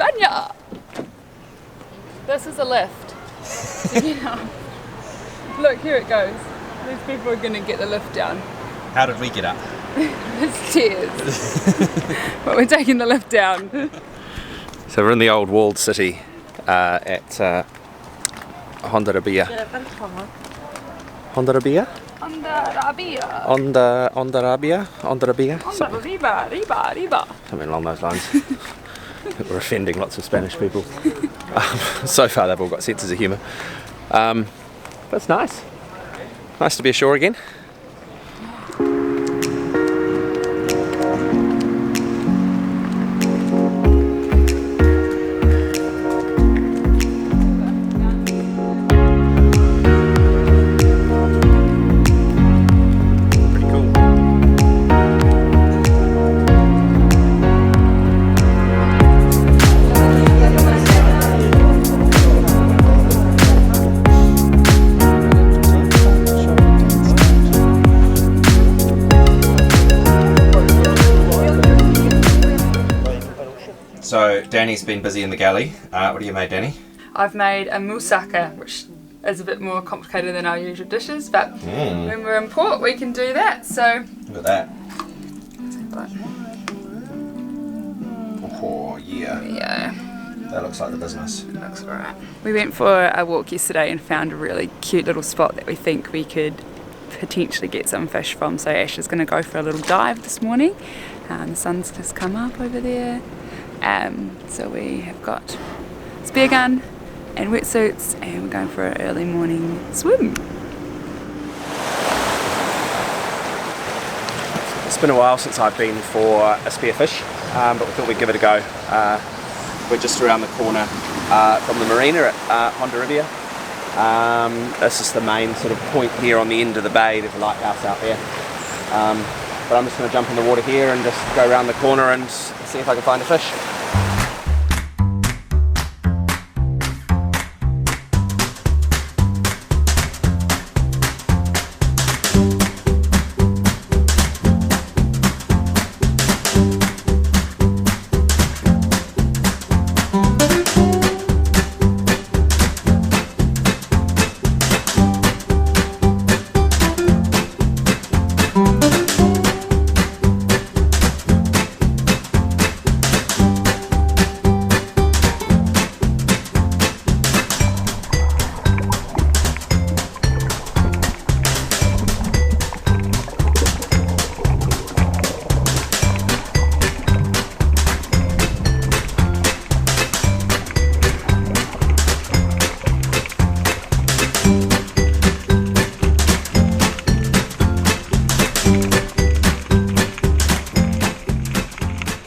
Banya! This is a lift. Yeah. Look, here it goes. These people are going to get the lift down. How did we get up? There's stairs. But we're taking the lift down. So we're in the old walled city at Hondarribia. Hondarribia? Hondarribia? Hondarribia. Something along those lines. We're offending lots of Spanish people. So far they've all got senses of humour. But it's nice. Nice to be ashore again. So Danny's been busy in the galley. What have you made, Danny? I've made a moussaka, which is a bit more complicated than our usual dishes, but when we're in port we can do that, so... Look at that. Oh, yeah. Yeah. That looks like the business. It looks alright. We went for a walk yesterday and found a really cute little spot that we think we could potentially get some fish from, so Ash is going to go for a little dive this morning. The sun's just come up over there. So we have got spear gun and wetsuits and we're going for an early morning swim. It's been a while since I've been for a spearfish, but we thought we'd give it a go. We're just around the corner from the marina at Hondarribia. This is the main sort of point here on the end of the bay. There's a lighthouse out there. But I'm just going to jump in the water here and just go around the corner and see if I can find a fish.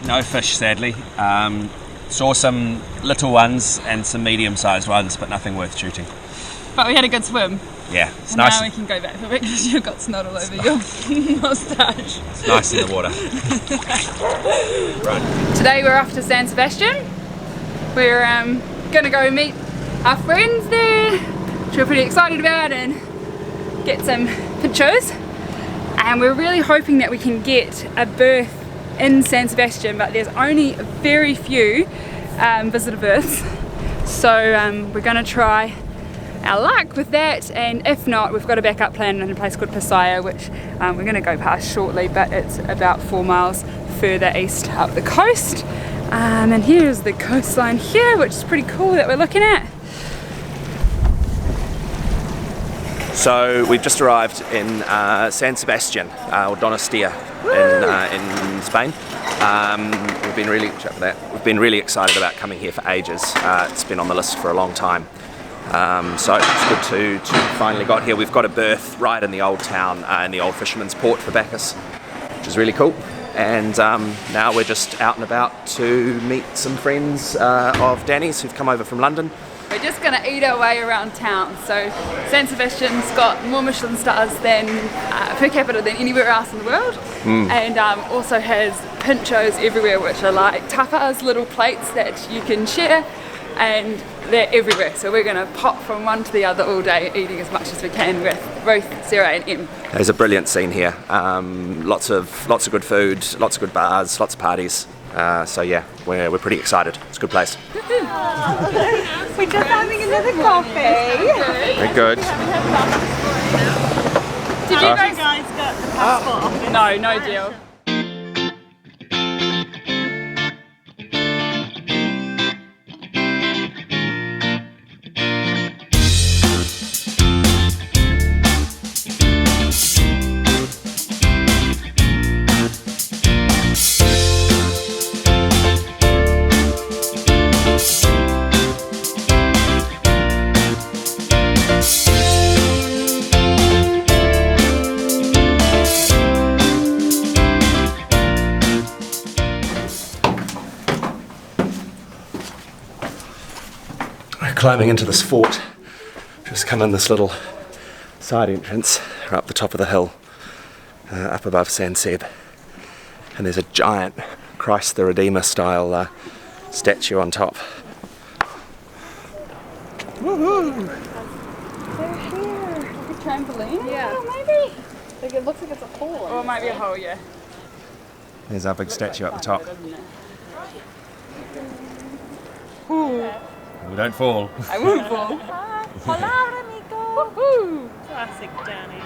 No fish, sadly. Saw some little ones and some medium-sized ones, but nothing worth shooting. But we had a good swim. Yeah, it's and nice. Now we can go back for it because you've got snot all over your moustache. It's nice in the water. Right. Today we're off to San Sebastian. We're going to go meet our friends there, which we're pretty excited about, and get some pictures. And we're really hoping that we can get a berth in San Sebastian, but there's only very few visitor berths, so we're going to try our luck with that, and if not, we've got a backup plan in a place called Pasaya, which we're going to go past shortly, but it's about 4 miles further east up the coast. And here's the coastline here, which is pretty cool that we're looking at. So we've just arrived in San Sebastian, or Donostia, in Spain. We've been really excited about coming here for ages. It's been on the list for a long time. So it's good to finally got here. We've got a berth right in the old town, in the old fisherman's port for Bacchus, which is really cool. And now we're just out and about to meet some friends of Danny's who've come over from London. We're just going to eat our way around town. So San Sebastian's got more Michelin stars than per capita than anywhere else in the world, and also has pinchos everywhere, which are like tapas, little plates that you can share, and they're everywhere. So we're going to pop from one to the other all day, eating as much as we can with Ruth, Sarah and Em. There's a brilliant scene here. Lots of good food, lots of good bars, lots of parties. So yeah, we're pretty excited. It's a good place. We're just having another coffee. Very good. Did you guys got the passport office? No deal. Climbing into this fort, just come in this little side entrance, or up the top of the hill, up above San Seb, and there's a giant Christ the Redeemer style statue on top. Woohoo! They're here. Like a trampoline? Yeah. Oh, maybe. Like it looks like it's a hole. Or it might be a hole, yeah. There's our big statue up the top. We don't fall. I won't fall. Hola, amigo. Woohoo! Classic Danny.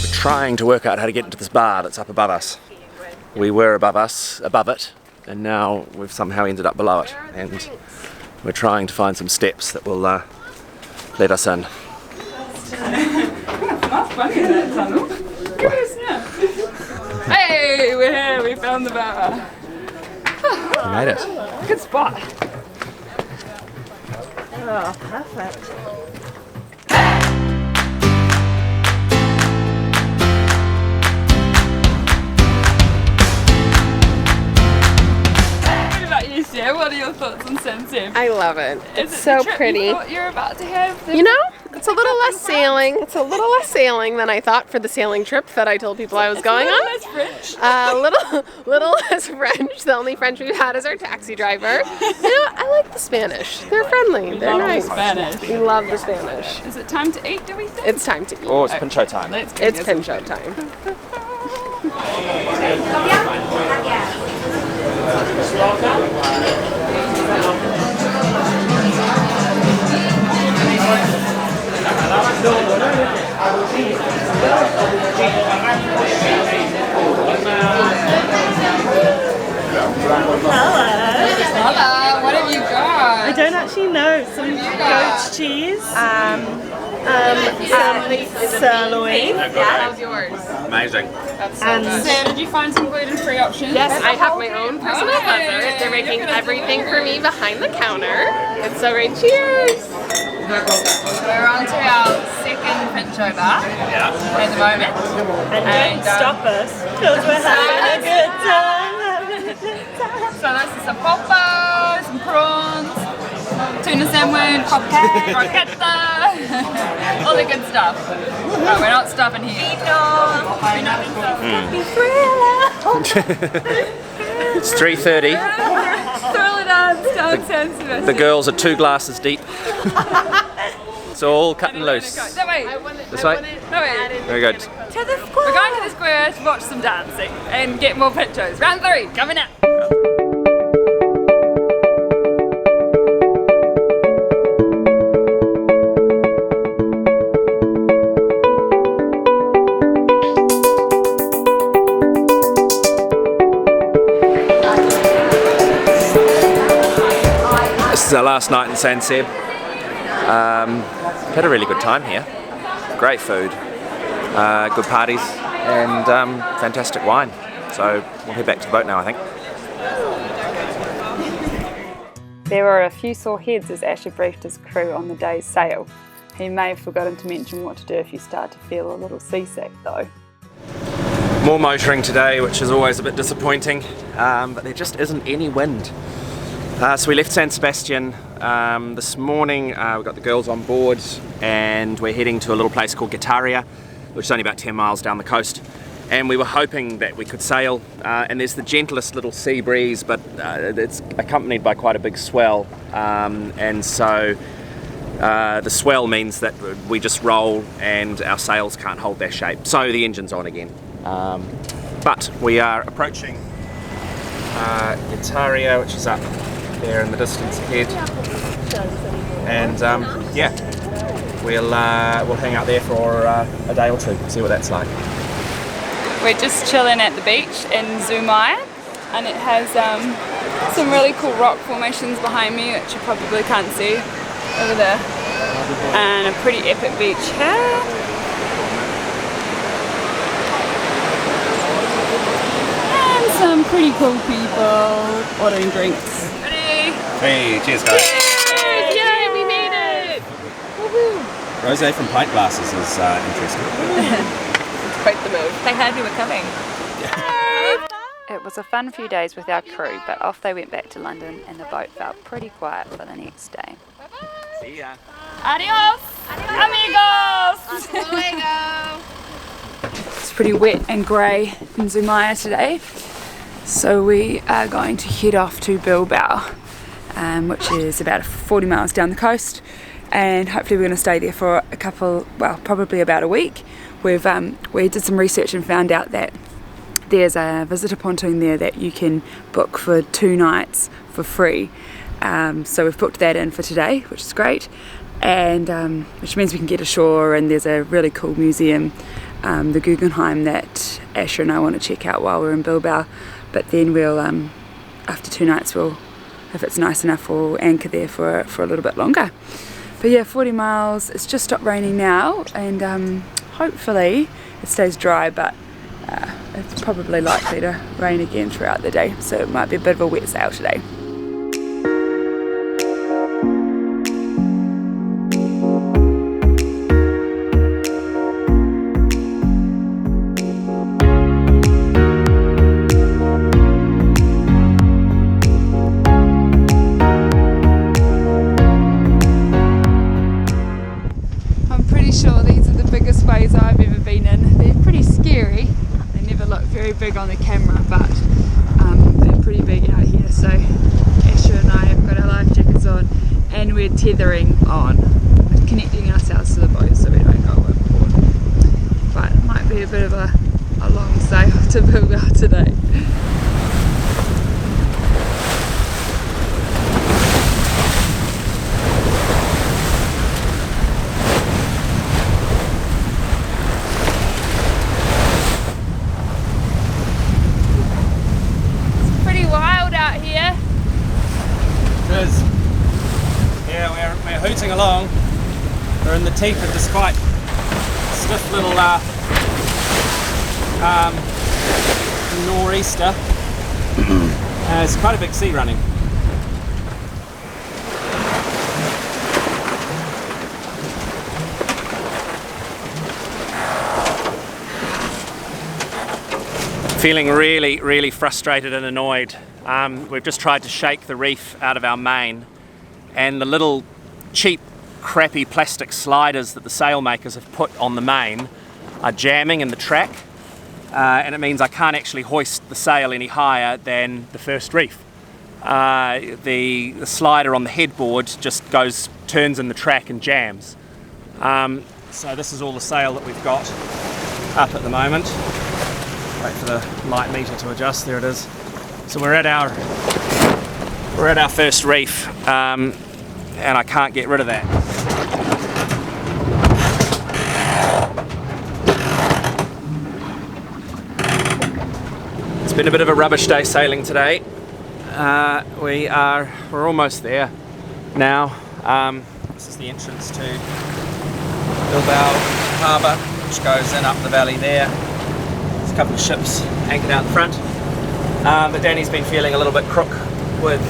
We're trying to work out how to get into this bar that's up above us. We were above it, and now we've somehow ended up below it. And we're trying to find some steps that will let us in. That's funny in that tunnel. Hey, we're here. We found the bar. We made it. Good spot. Oh, perfect. What about you, Sarah? What are your thoughts on San Seb? I love it. Is It's it so the trip pretty. you thought you're about to have? You know, it's a little less sailing. It's a little less sailing than I thought for the sailing trip that I told people I was going on. That's French. Little less French. The only French we've had is our taxi driver. You know, I like the Spanish. They're friendly. They're love the nice. Spanish. We love the Spanish. Is it time to eat, do we think? It's time to eat. Oh, it's pincho time. Let's go It's get some pincho time. Hola, what have you got? I don't actually know. Some goat cheese. Sirloin. How's yours? Amazing. That's so And good. Sam, did you find some gluten-free options? Yes, I have my own personal Hey. buzzer. They're making everything for me behind the counter. It's so great. Cheers! We're on to our second pincho bar at the moment. And don't stop us because we're having a good time. Having a good time. So this is some popo, some prawns, tuna sandwich, croqueta, all the good stuff. But we're not stopping here. It's 3:30. Thrill it dance down San Sebastian. The girls are 2 glasses deep. It's all cut and loose. No, wait. This way? No, wait. Very good. To the square. We're going to the square to watch some dancing and get more pinchos. Round 3, coming up. This is our last night in San Seb. Had a really good time here. Great food, good parties, and fantastic wine. So we'll head back to the boat now, I think. There were a few sore heads as Asher briefed his crew on the day's sail. He may have forgotten to mention what to do if you start to feel a little seasick though. More motoring today, which is always a bit disappointing, but there just isn't any wind. So we left San Sebastian this morning. We got the girls on board and we're heading to a little place called Getaria, which is only about 10 miles down the coast. And we were hoping that we could sail, and there's the gentlest little sea breeze, but it's accompanied by quite a big swell. And so the swell means that we just roll and our sails can't hold their shape. So the engine's on again. But we are approaching Getaria, which is up there in the distance ahead. And yeah, we'll hang out there for a day or two, see what that's like. We're just chilling at the beach in Zumaya, and it has some really cool rock formations behind me, which you probably can't see over there, and a pretty epic beach here. And some pretty cool people ordering drinks. Ready? Hey, cheers guys. Cheers! Yay, we made it! Woohoo! Rosé from pint glasses is interesting. Quite the move. They heard we were coming. It was a fun few days with our crew, but off they went back to London and the boat felt pretty quiet for the next day. See ya. Adios! Amigos! It's pretty wet and grey in Zumaya today, so we are going to head off to Bilbao, which is about 40 miles down the coast, and hopefully we're going to stay there for a couple, well, probably about a week. We did some research and found out that there's a visitor pontoon there that you can book for 2 nights for free. So we've booked that in for today, which is great, and which means we can get ashore, and there's a really cool museum, the Guggenheim, that Asher and I want to check out while we're in Bilbao. But then we'll, after 2 nights, we'll, if it's nice enough, we'll anchor there for a little bit longer. But yeah, 40 miles, it's just stopped raining now, and hopefully it stays dry, but it's probably likely to rain again throughout the day, so it might be a bit of a wet sail today. I'm pretty sure these are the biggest waves I've ever been in. They're pretty scary. They never look very big on the camera, but they're pretty big out here. So Asher and I have got our life jackets on, and we're tethering on, connecting ourselves to the boat so we don't go overboard. But it might be a bit of a long sail to Bilbao today. Yeah, we're hooting along. We're in the teeth of this quite stiff little nor'easter. It's quite a big sea running. Feeling really frustrated and annoyed. We've just tried to shake the reef out of our main, and the little cheap, crappy plastic sliders that the sail makers have put on the main are jamming in the track, and it means I can't actually hoist the sail any higher than the first reef. The slider on the headboard just turns in the track and jams. So this is all the sail that we've got up at the moment. Wait for the light meter to adjust. There it is. So we're at our first reef, and I can't get rid of that. It's been a bit of a rubbish day sailing today. We're almost there now. This is the entrance to Bilbao Harbour, which goes in up the valley there. There's a couple of ships anchored out in front. But Danny's been feeling a little bit crook with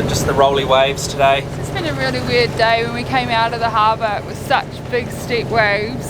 just the rolly waves today. It's been a really weird day. When we came out of the harbour, it was such big steep waves,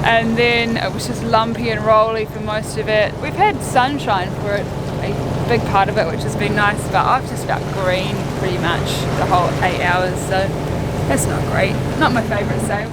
and then it was just lumpy and rolly for most of it. We've had sunshine for it, a big part of it, which has been nice, but I've just felt green pretty much the whole 8 hours, so that's not great. Not my favourite sail.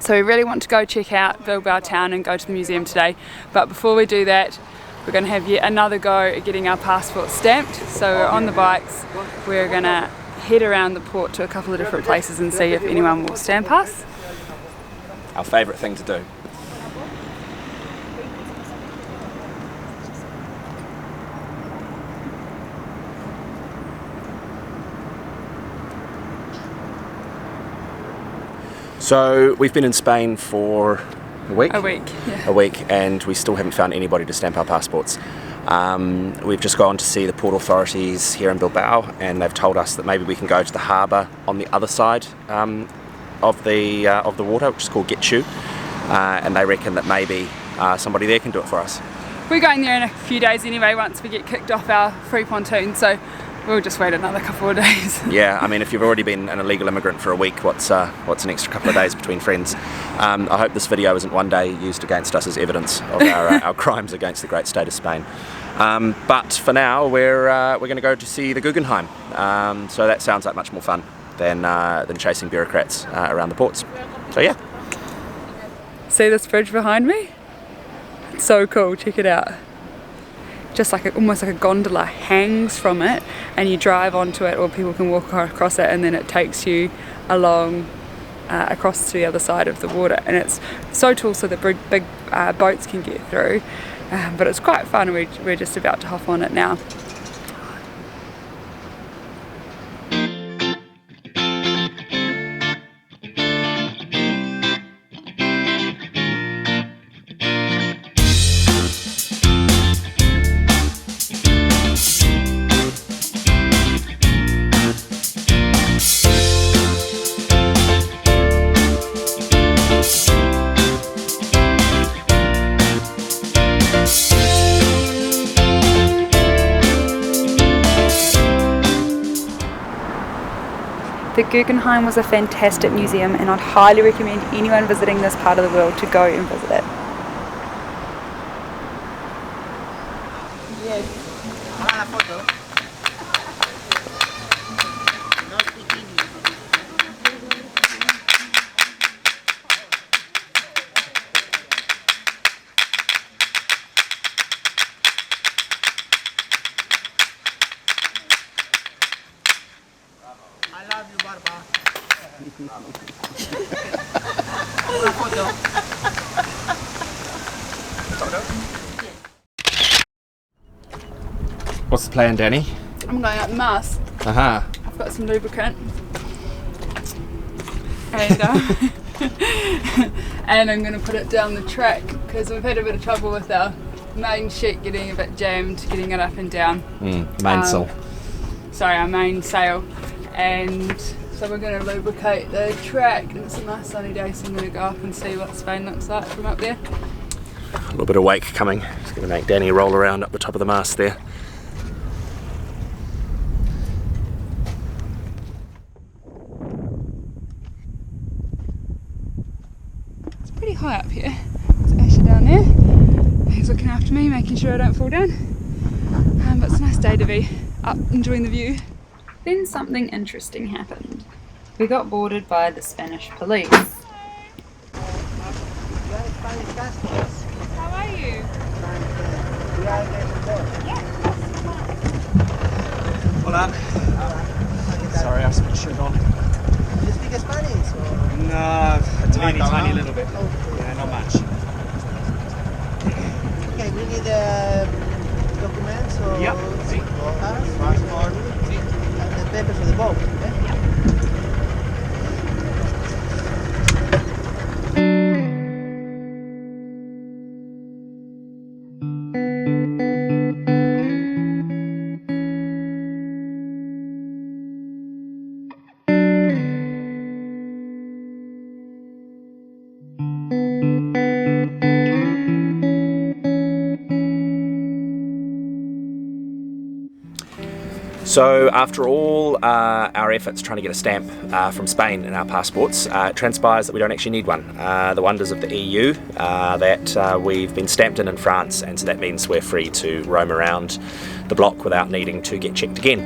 So we really want to go check out Bilbao town and go to the museum today, but before we do that we're going to have yet another go at getting our passports stamped. So we're on the bikes, we're going to head around the port to a couple of different places and see if anyone will stamp us. Our favourite thing to do. So we've been in Spain for a week? Yeah. A week, and we still haven't found anybody to stamp our passports. We've just gone to see the port authorities here in Bilbao, and they've told us that maybe we can go to the harbour on the other side of the water, which is called Getaria, and they reckon that maybe somebody there can do it for us. We're going there in a few days anyway once we get kicked off our free pontoon, so we'll just wait another couple of days. Yeah, I mean, if you've already been an illegal immigrant for a week, what's an extra couple of days between friends? I hope this video isn't one day used against us as evidence of our crimes against the great state of Spain. But for now, we're going to go to see the Guggenheim. So that sounds like much more fun than chasing bureaucrats around the ports. So yeah. See this bridge behind me? It's so cool, check it out. Just like almost like a gondola hangs from it, and you drive onto it, or people can walk across it, and then it takes you along across to the other side of the water, and it's so tall so that big boats can get through, but it's quite fun. We're just about to hop on it now. The Guggenheim was a fantastic museum, and I'd highly recommend anyone visiting this part of the world to go and visit it. What's the plan, Danny? I'm going up the mast. Aha. I've got some lubricant. And, and I'm going to put it down the track because we've had a bit of trouble with our main sheet getting a bit jammed, getting it up and down. Mainsail. Sorry, our main sail. And so we're going to lubricate the track, and it's a nice sunny day, so I'm going to go up and see what Spain looks like from up there. A little bit of wake coming. Just going to make Danny roll around up the top of the mast there. It's pretty high up here. There's Asher down there. He's looking after me, making sure I don't fall down. But it's a nice day to be up enjoying the view. Then something interesting happened. We got boarded by the Spanish police. How are you? Hola. Sorry, I have some shirt on. Do you speak Spanish? Or? No, a tiny little bit. Yeah, not much. Okay, we need documents or Yep. passport and the papers for the boat. So after all our efforts trying to get a stamp from Spain in our passports, it transpires that we don't actually need one. The wonders of the EU, that we've been stamped in France, and so that means we're free to roam around the block without needing to get checked again.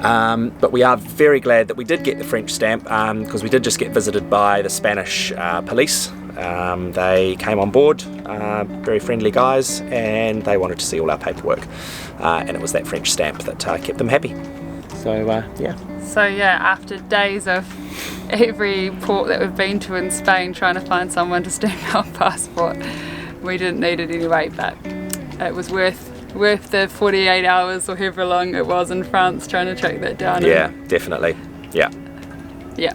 But we are very glad that we did get the French stamp, because we did just get visited by the Spanish police. They came on board, very friendly guys, and they wanted to see all our paperwork, and it was that French stamp that kept them happy. So yeah. So yeah, after days of every port that we've been to in Spain trying to find someone to stamp our passport, we didn't need it anyway, but it was worth the 48 hours or however long it was in France trying to track that down. Yeah, definitely. Yeah. Yeah.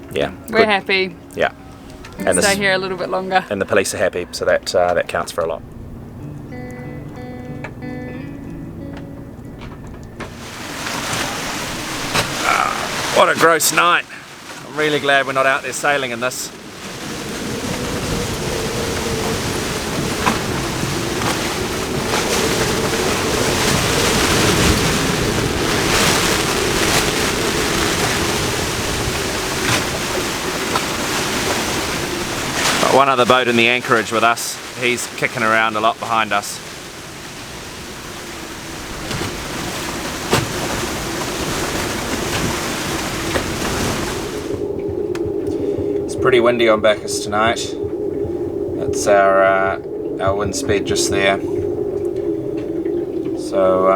We're Good. happy. Yeah. And stay here a little bit longer. And the police are happy, so that counts for a lot. What a gross night. I'm really glad we're not out there sailing in this. Got one other boat in the anchorage with us. He's kicking around a lot behind us. Pretty windy on Bacchus tonight. That's our wind speed just there. So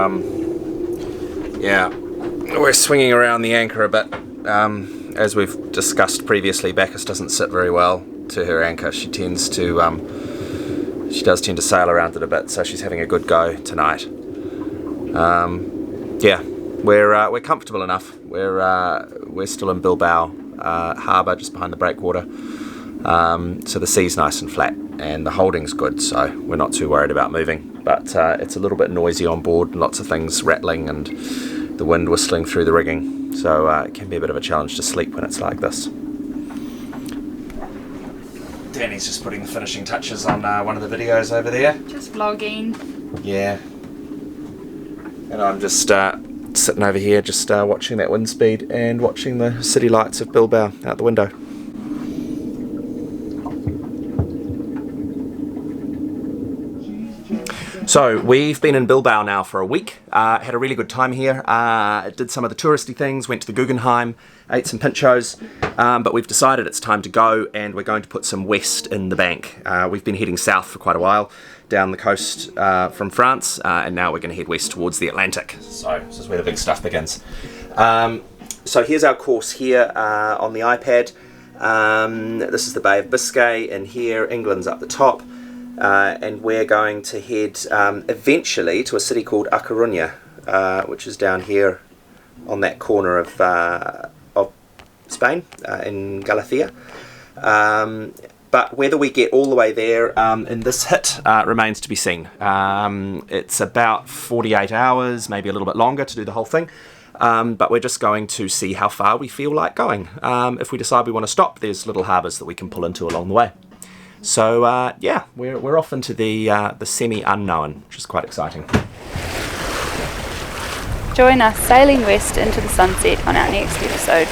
yeah, we're swinging around the anchor a bit. As we've discussed previously, Bacchus doesn't sit very well to her anchor. She does tend to sail around it a bit, so she's having a good go tonight. Yeah, we're comfortable enough. We're still in Bilbao harbour, just behind the breakwater, so the sea's nice and flat and the holding's good, so we're not too worried about moving, but it's a little bit noisy on board and lots of things rattling and the wind whistling through the rigging, so it can be a bit of a challenge to sleep when it's like this. Danny's just putting the finishing touches on one of the videos over there. Just vlogging. Yeah, and I'm just sitting over here just watching that wind speed and watching the city lights of Bilbao out the window. So we've been in Bilbao now for a week, had a really good time here, did some of the touristy things, went to the Guggenheim, ate some pinchos, but we've decided it's time to go and we're going to put some west in the bank. We've been heading south for quite a while, down the coast from France, and now we're going to head west towards the Atlantic. So this is where the big stuff begins. So here's our course here on the iPad. This is the Bay of Biscay, and here England's up the top. And we're going to head eventually to a city called A Coruña, which is down here on that corner of Spain, in Galicia. But whether we get all the way there in this hit remains to be seen. It's about 48 hours, maybe a little bit longer to do the whole thing. But we're just going to see how far we feel like going. If we decide we want to stop, there's little harbours that we can pull into along the way. So yeah, we're off into the semi-unknown, which is quite exciting. Join us sailing west into the sunset on our next episode.